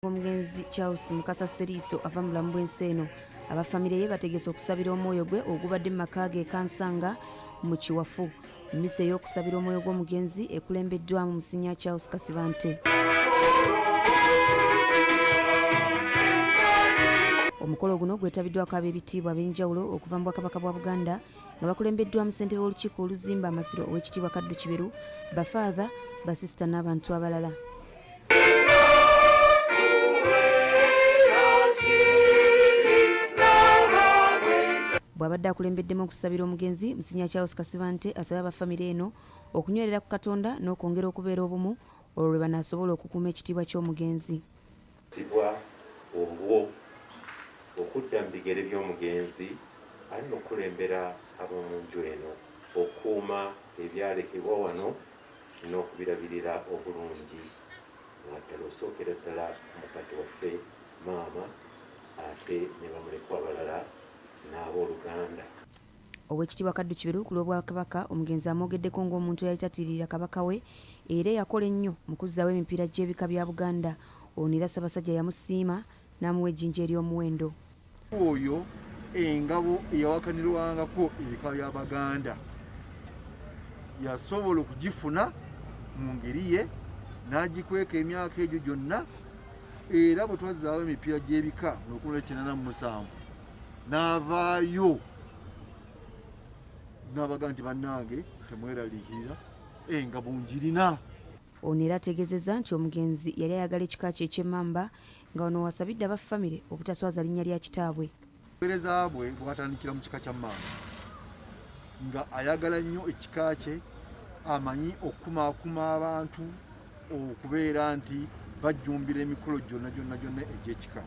Omugenzi Charles Mukasa Sseriiso ava mu bulamu bw'ensi eno. Abafamire ye bategese okusabira omwoyo gwe ogubadde mu maka ge Kansanga mu Kiwafu. Mmisa ey'okusabira omwoyo gw'omugenzi ekulembeddwamu Musinya Charles Kasibante. Omukolo guno gwetabiddwako ab'ebitiibwa ab'enjawulo okuva mu Bwakabaka bwa Buganda nga bakulembeddwamu ssentebe w'olukiiko oluzimba amasiro ow'ekitiibwa Kaddu Kiberu, bafaatha, basisita n'abantu abalala. Bw'abadde akulembeddemu okusabira omugenzi, Musinya Charles Kasibante asaba abafamire eno okunywerera ku Katonda n'okwongera okubeera obumu olwo lwe banaasobola okukuuma ekitiibwa ky'omugenzi. Obwo okudda mu bigere by'omugenzi alina okulembera ab'omu nju eno okuuma ebyalekebwa wano n'okubirabirira obulungi nga ddala osookera ddala mukadde waffe maama ate ne bamulekwa abalala n'abooluganda. Ow'ekitiibwa Kaddu Kiberu ku lw'Obwakabaka omugenzi amwogeddeko ng'omuntu eyali tatiirira kabaka we era yakola ennyo mu kuzzaawo emipiira gy'ebika bya Buganda. Ono era Ssaabasajja yamusiima n'amuwa ejjinja ery'omuwendo. Oyo engabo eyawakanirwangako ebika bya Baganda yasobola okugifuna mu ngeri ye n'agikweka emyaka egyo gyonna, era bwe twazzaawo emipiira gy'ebika mu 1987 n'avaayo n'abaga nti bannange temweraliikirira engabo njirina. Ono era ategeezezza nti omugenzi yali ayagala ekika kye eky'emmamba nga ono wasabidde abafamire obutaswaza linnya lya kitaabwe. Obuweereza bwe bwatandikira mu kika kya mmamba nga ayagala nnyo ekika kye, amanyi okukumaakuma abantu okubeera nti bajjumbira emikolo gyonna egy'ekika.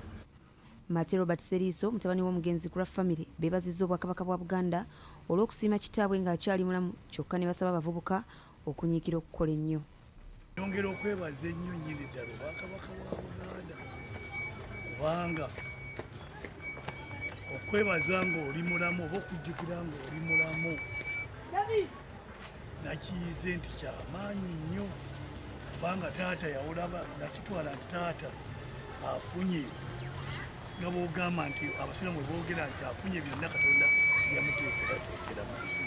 Mate Robert Sseriiso mutabani w'omugenzi ku lwa famire beebazizza Obwakabaka bwa Buganda olw'okusiima kitaabwe ng'akyali mulamu, kyokka ne basaba abavubuka okunyiikira okukola ennyo. Yongera okwebaza ennyo nnyini ddala Obwakabaka bwa Buganda kubanga okwebaza ng'oli mulamu oba okujjukira ng'oli mulamu nakiyize nti kyamaanyi nnyo kubanga taata yawulaba nakitwala nti taata afunye nga bw'ogamba nti abasiraamu boogera nti afunye byonna Katonda yamuteekerateekera mu nsi.